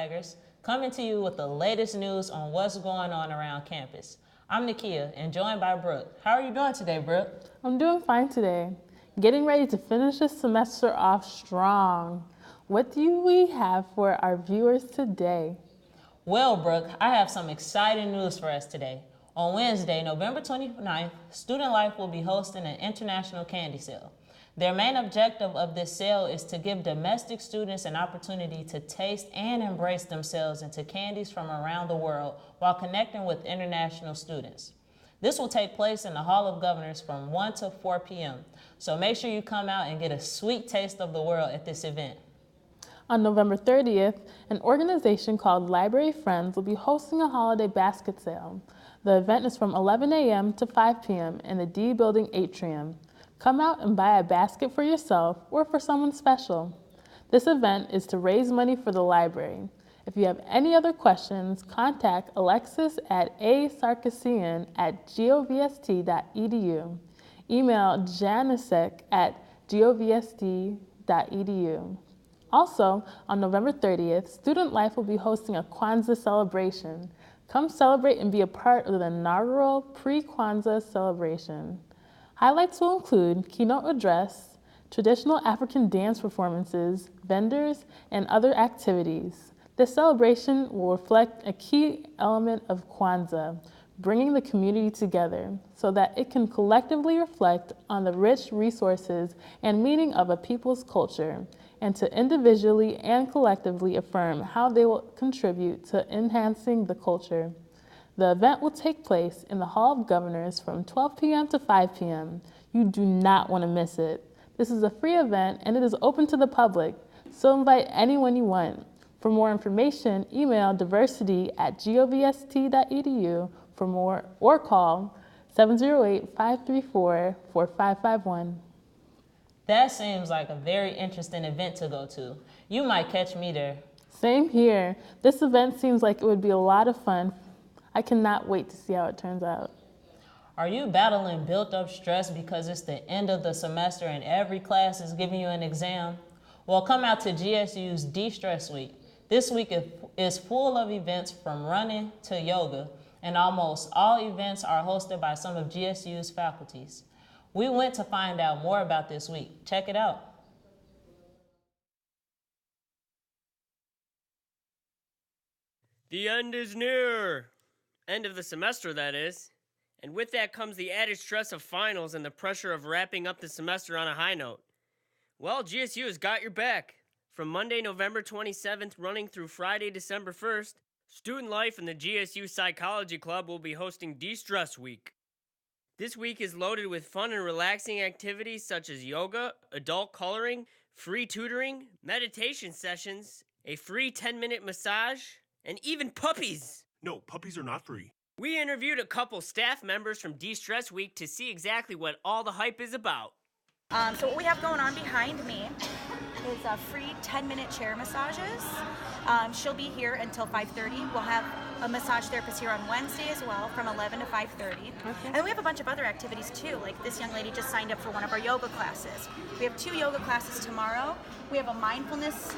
TWAGers, coming to you with the latest news on what's going on around campus. I'm Nekia and joined by Brooke. How are you doing today, Brooke? I'm doing fine today. Getting ready to finish this semester off strong. What do we have for our viewers today? Well, Brooke, I have some exciting news for us today. On Wednesday, November 29th, Student Life will be hosting an international candy sale. Their main objective of this sale is to give domestic students an opportunity to taste and embrace themselves into candies from around the world while connecting with international students. This will take place in the Hall of Governors from 1 to 4 p.m. So make sure you come out and get a sweet taste of the world at this event. On November 30th, an organization called Library Friends will be hosting a holiday basket sale. The event is from 11 a.m. to 5 p.m. in the D Building atrium. Come out and buy a basket for yourself or for someone special. This event is to raise money for the library. If you have any other questions, contact Alexis at asarkisian@govst.edu. Email janisek@govst.edu. Also, on November 30th, Student Life will be hosting a Kwanzaa celebration. Come celebrate and be a part of the inaugural pre-Kwanzaa celebration. Highlights will include keynote address, traditional African dance performances, vendors, and other activities. This celebration will reflect a key element of Kwanzaa, bringing the community together so that it can collectively reflect on the rich resources and meaning of a people's culture, and to individually and collectively affirm how they will contribute to enhancing the culture. The event will take place in the Hall of Governors from 12 p.m. to 5 p.m. You do not want to miss it. This is a free event and it is open to the public, so invite anyone you want. For more information, email diversity@govst.edu for more or call 708-534-4551. That seems like a very interesting event to go to. You might catch me there. Same here. This event seems like it would be a lot of fun. I cannot wait to see how it turns out. Are you battling built-up stress because it's the end of the semester and every class is giving you an exam? Well, come out to GSU's De-Stress Week. This week is full of events from running to yoga, and almost all events are hosted by some of GSU's faculties. We went to find out more about this week. Check it out. The end is near. End of the semester, that is. And with that comes the added stress of finals and the pressure of wrapping up the semester on a high note. Well, GSU has got your back. From Monday, November 27th, running through Friday, December 1st, Student Life and the GSU Psychology Club will be hosting De-Stress Week. This week is loaded with fun and relaxing activities such as yoga, adult coloring, free tutoring, meditation sessions, a free 10-minute massage, and even puppies. No, puppies are not free. We interviewed a couple staff members from De-Stress Week to see exactly what all the hype is about. So what we have going on behind me is free 10-minute chair massages. She'll be here until 5:30. We'll have a massage therapist here on Wednesday as well from 11 to 5:30. Okay. And then we have a bunch of other activities too, like this young lady just signed up for one of our yoga classes. We have 2 yoga classes tomorrow. We have a mindfulness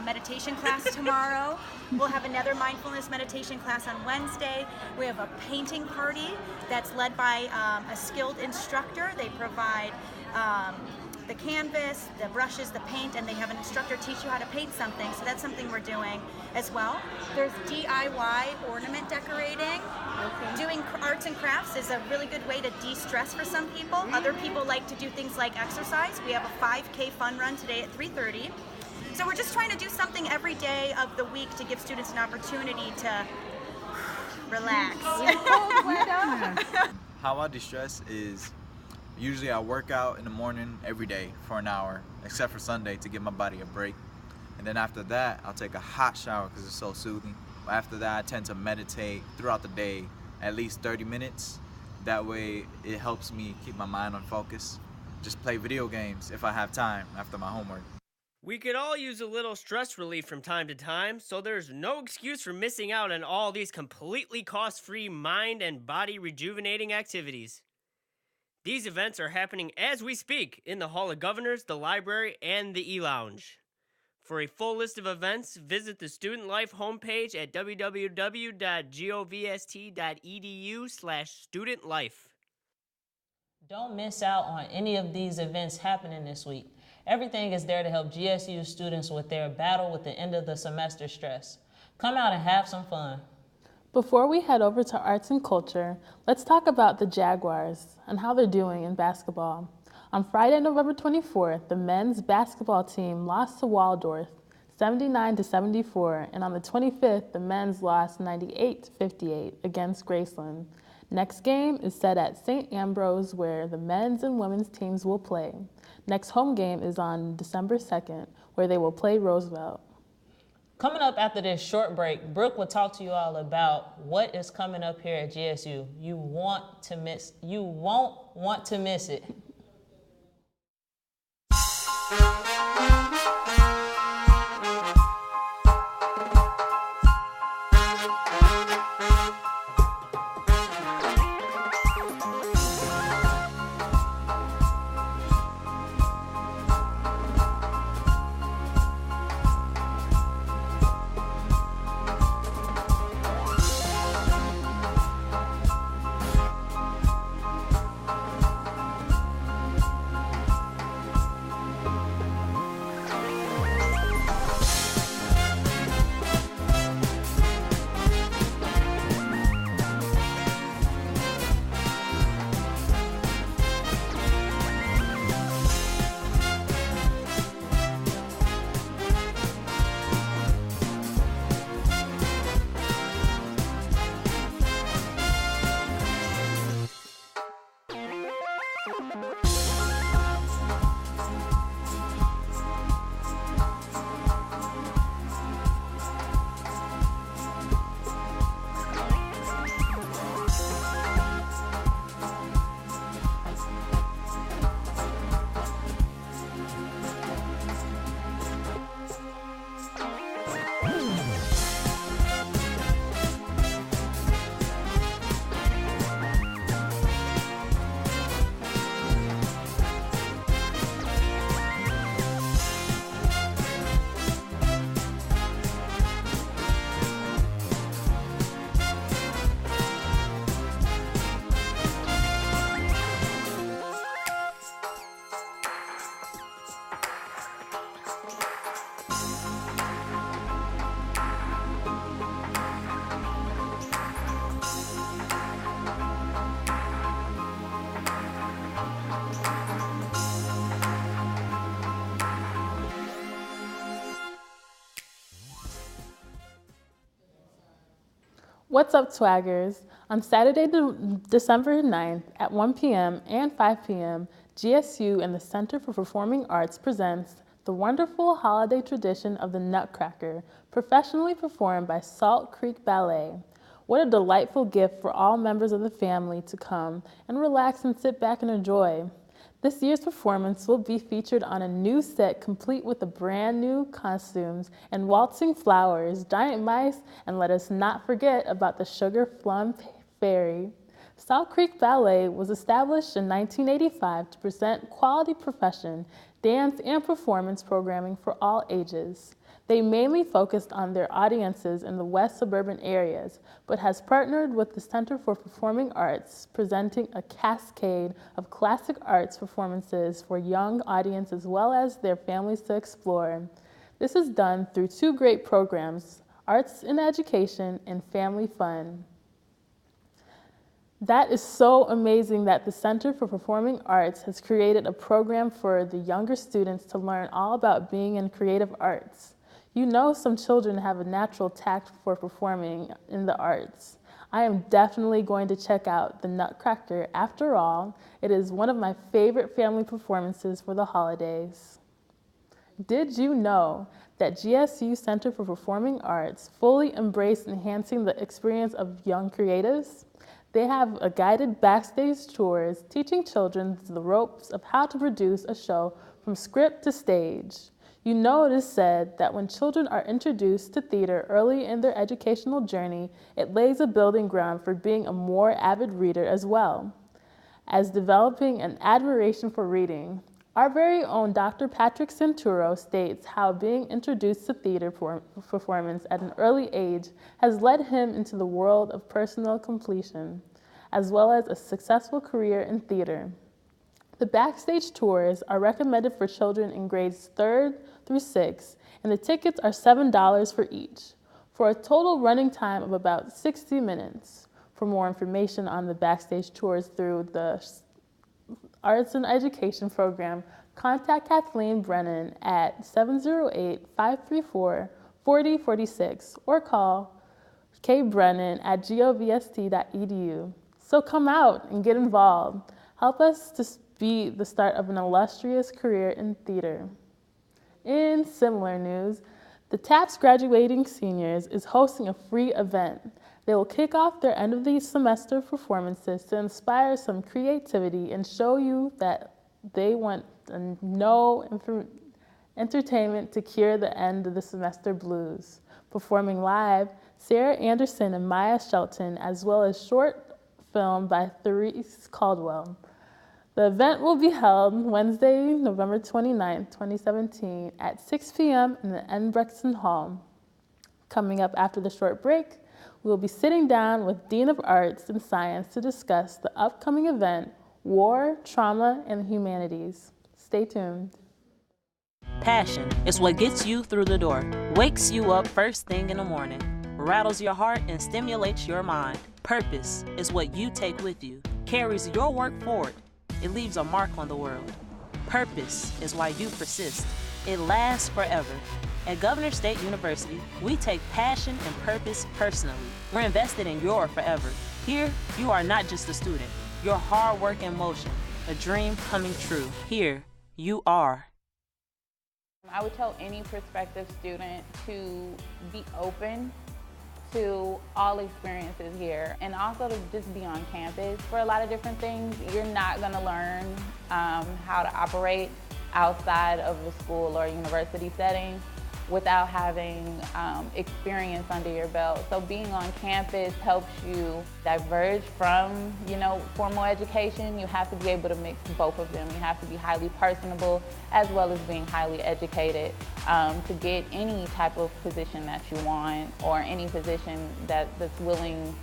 meditation class tomorrow. We'll have another mindfulness meditation class on Wednesday. We have a painting party that's led by a skilled instructor. They provide the canvas, the brushes, the paint, and they have an instructor teach you how to paint something, so that's something we're doing as well. There's DIY ornament decorating. Okay. Doing arts and crafts is a really good way to de-stress for some people. Other people like to do things like exercise. We have a 5K fun run today at 3:30. So we're just trying to do something every day of the week to give students an opportunity to relax. How I de-stress is usually I work out in the morning every day for an hour, except for Sunday to give my body a break. And then after that, I'll take a hot shower because it's so soothing. But after that, I tend to meditate throughout the day, at least 30 minutes. That way, it helps me keep my mind on focus. Just play video games if I have time after my homework. We could all use a little stress relief from time to time, so there's no excuse for missing out on all these completely cost-free mind and body rejuvenating activities. These events are happening as we speak in the Hall of Governors, the library, and the E-Lounge. For a full list of events, visit the Student Life homepage at www.govst.edu/studentlife. Don't miss out on any of these events happening this week. Everything is there to help GSU students with their battle with the end of the semester stress. Come out and have some fun. Before we head over to arts and culture, let's talk about the Jaguars and how they're doing in basketball. On Friday, November 24th, the men's basketball team lost to Waldorf 79-74, and on the 25th, the men's lost 98-58 against Graceland. Next game is set at St. Ambrose, where the men's and women's teams will play. Next home game is on December 2nd, where they will play Roosevelt. Coming up after this short break, Brooke will talk to you all about what is coming up here at GSU. You won't want to miss it. What's up, TWAGers? On Saturday, December 9th at 1 p.m. and 5 p.m., GSU and the Center for Performing Arts presents the wonderful holiday tradition of the Nutcracker, professionally performed by Salt Creek Ballet. What a delightful gift for all members of the family to come and relax and sit back and enjoy. This year's performance will be featured on a new set complete with the brand new costumes and waltzing flowers, giant mice, and let us not forget about the Sugar Plum Fairy. Salt Creek Ballet was established in 1985 to present quality profession, dance, and performance programming for all ages. They mainly focused on their audiences in the west suburban areas, but has partnered with the Center for Performing Arts, presenting a cascade of classic arts performances for young audience as well as their families to explore. This is done through two great programs, Arts in Education and Family Fun. That is so amazing that the Center for Performing Arts has created a program for the younger students to learn all about being in creative arts. You know, some children have a natural tact for performing in the arts. I am definitely going to check out the Nutcracker. After all, it is one of my favorite family performances for the holidays. Did you know that GSU Center for Performing Arts fully embraced enhancing the experience of young creatives? They have a guided backstage tours teaching children the ropes of how to produce a show from script to stage. You know, it is said that when children are introduced to theater early in their educational journey, it lays a building ground for being a more avid reader as well as developing an admiration for reading. Our very own Dr. Patrick Santuro states how being introduced to theater performance at an early age has led him into the world of personal completion, as well as a successful career in theater. The backstage tours are recommended for children in grades 3rd through 6th, and the tickets are $7 for each, for a total running time of about 60 minutes. For more information on the backstage tours through the Arts and Education Program, contact Kathleen Brennan at 708-534-4046 or call kbrennan@govst.edu. So come out and get involved. Help us to be the start of an illustrious career in theater. In similar news, the TAPS graduating seniors is hosting a free event. They will kick off their end of the semester performances to inspire some creativity and show you that they want no entertainment to cure the end of the semester blues. Performing live, Sarah Anderson and Maya Shelton, as well as short film by Therese Caldwell. The event will be held Wednesday, November 29th, 2017 at 6 p.m. in the Enbrechtson Hall. Coming up after the short break, we will be sitting down with Dean of Arts and Science to discuss the upcoming event, War, Trauma, and the Humanities. Stay tuned. Passion is what gets you through the door, wakes you up first thing in the morning, rattles your heart and stimulates your mind. Purpose is what you take with you, carries your work forward. It leaves a mark on the world. Purpose is why you persist. It lasts forever. At Governor State University, we take passion and purpose personally. We're invested in your forever. Here, you are not just a student. Your hard work in motion, a dream coming true. Here, you are. I would tell any prospective student to be open to all experiences here, and also to just be on campus for a lot of different things. You're not going to learn how to operate outside of a school or university setting without having experience under your belt. So being on campus helps you diverge from, formal education. You have to be able to mix both of them. You have to be highly personable as well as being highly educated to get any type of position that you want, or any position that's willing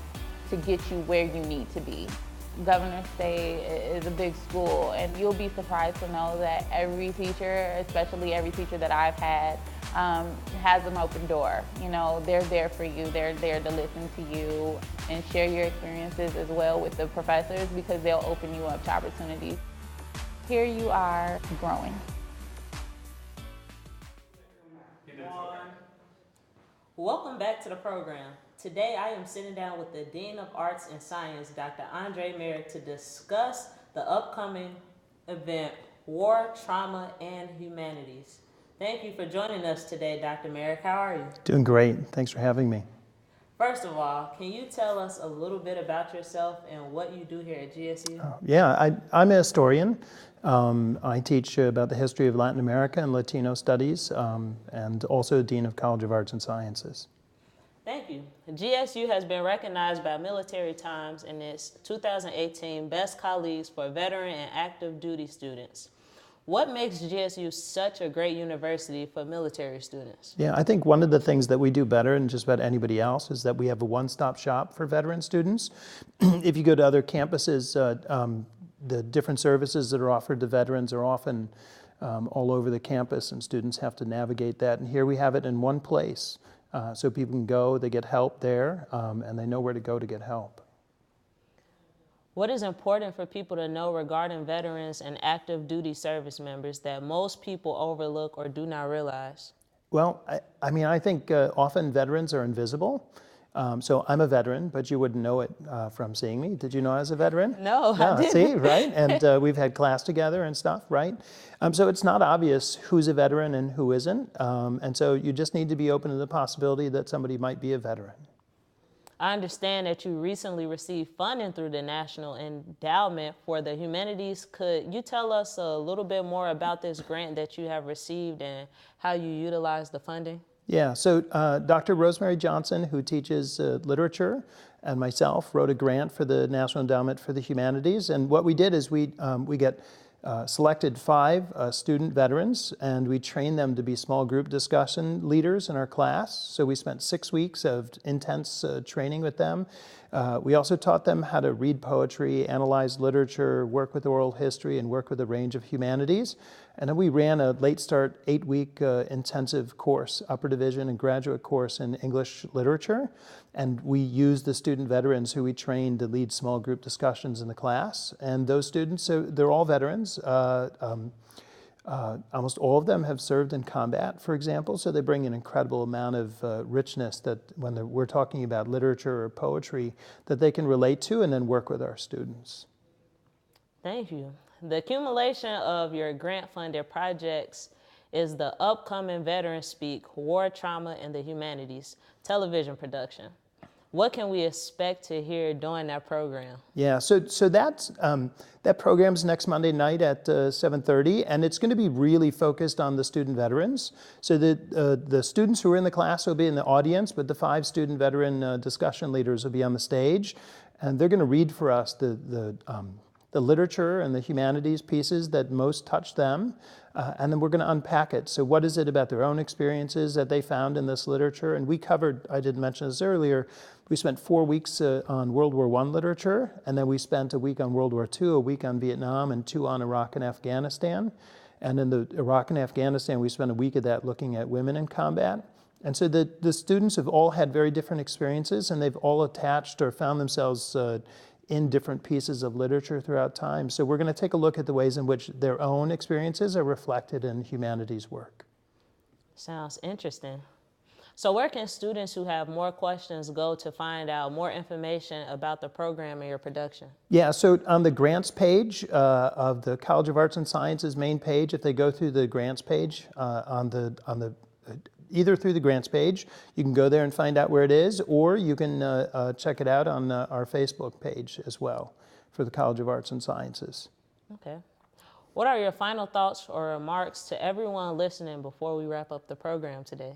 to get you where you need to be. Governor State is a big school, and you'll be surprised to know that every teacher, especially every teacher that I've had, has an open door. They're there for you. They're there to listen to you and share your experiences as well with the professors, because they'll open you up to opportunities. Here you are growing. Welcome back to the program. Today I am sitting down with the Dean of Arts and Science, Dr. Dean Marak, to discuss the upcoming event, War, Trauma, and Humanities. Thank you for joining us today, Dr. Marak. How are you? Doing great. Thanks for having me. First of all, can you tell us a little bit about yourself and what you do here at GSU? I'm a historian. I teach about the history of Latin America and Latino studies, and also Dean of College of Arts and Sciences. Thank you. GSU has been recognized by Military Times in its 2018 Best Colleagues for Veteran and Active Duty Students. What makes GSU such a great university for military students? Yeah, I think one of the things that we do better than just about anybody else is that we have a one-stop shop for veteran students. If you go to other campuses, the different services that are offered to veterans are often all over the campus, and students have to navigate that. And here we have it in one place, so people can go, they get help there, and they know where to go to get help. What is important for people to know regarding veterans and active duty service members that most people overlook or do not realize? Well, I think often veterans are invisible. So I'm a veteran, but you wouldn't know it from seeing me. Did you know I was a veteran? No, I didn't. See, right? And we've had class together and stuff, right? So it's not obvious who's a veteran and who isn't. And so you just need to be open to the possibility that somebody might be a veteran. I understand that you recently received funding through the National Endowment for the Humanities. Could you tell us a little bit more about this grant that you have received and how you utilize the funding? Yeah, so Dr. Rosemary Johnson, who teaches literature, and myself wrote a grant for the National Endowment for the Humanities. And what we did is we get selected 5 student veterans, and we trained them to be small group discussion leaders in our class. So we spent 6 weeks of intense training with them. We also taught them how to read poetry, analyze literature, work with oral history, and work with a range of humanities. And then we ran a late start 8-week intensive course, upper division and graduate course in English literature. And we used the student veterans who we trained to lead small group discussions in the class. And those students, so they're all veterans. Almost all of them have served in combat, for example, so they bring an incredible amount of richness that when we're talking about literature or poetry that they can relate to and then work with our students. Thank you. The accumulation of your grant-funded projects is the upcoming Veteran Speak, War, Trauma, and the Humanities television production. What can we expect to hear during that program? Yeah, so that's, that program's next Monday night at 7:30, and it's going to be really focused on the student veterans. So the students who are in the class will be in the audience, but the 5 student veteran discussion leaders will be on the stage, and they're going to read for us the literature and the humanities pieces that most touch them, and then we're going to unpack it. So what is it about their own experiences that they found in this literature? And we covered, I didn't mention this earlier, we spent 4 weeks on World War I literature, and then we spent a week on World War II, a week on Vietnam, and 2 on Iraq and Afghanistan. And in the Iraq and Afghanistan, we spent a week of that looking at women in combat. And so the students have all had very different experiences, and they've all attached or found themselves in different pieces of literature throughout time. So we're going to take a look at the ways in which their own experiences are reflected in humanities work. Sounds interesting. So where can students who have more questions go to find out more information about the program and your production? Yeah, so on the grants page of the College of Arts and Sciences main page, if they go through the grants page either through the grants page, you can go there and find out where it is, or you can check it out on our Facebook page as well for the College of Arts and Sciences. Okay. What are your final thoughts or remarks to everyone listening before we wrap up the program today?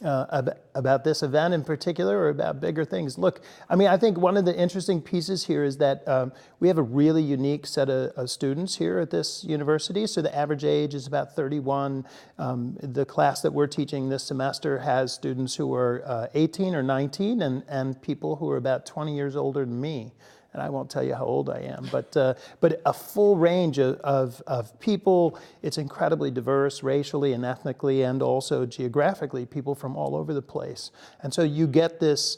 About this event in particular, or about bigger things? Look, I mean, I think one of the interesting pieces here is that we have a really unique set of students here at this university. So the average age is about 31. The class that we're teaching this semester has students who are 18 or 19 and people who are about 20 years older than me. And I won't tell you how old I am, but a full range of people. It's incredibly diverse racially and ethnically and also geographically, people from all over the place. And so you get this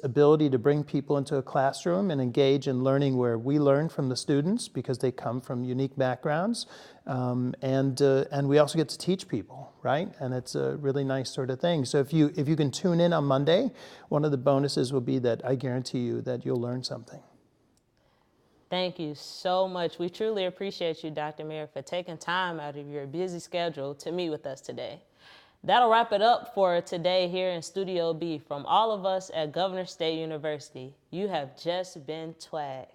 ability to bring people into a classroom and engage in learning where we learn from the students because they come from unique backgrounds. And we also get to teach people, right? And it's a really nice sort of thing. So if you can tune in on Monday, one of the bonuses will be that I guarantee you that you'll learn something. Thank you so much. We truly appreciate you, Dr. Marak, for taking time out of your busy schedule to meet with us today. That'll wrap it up for today here in Studio B. From all of us at Governor State University, you have just been TWAG.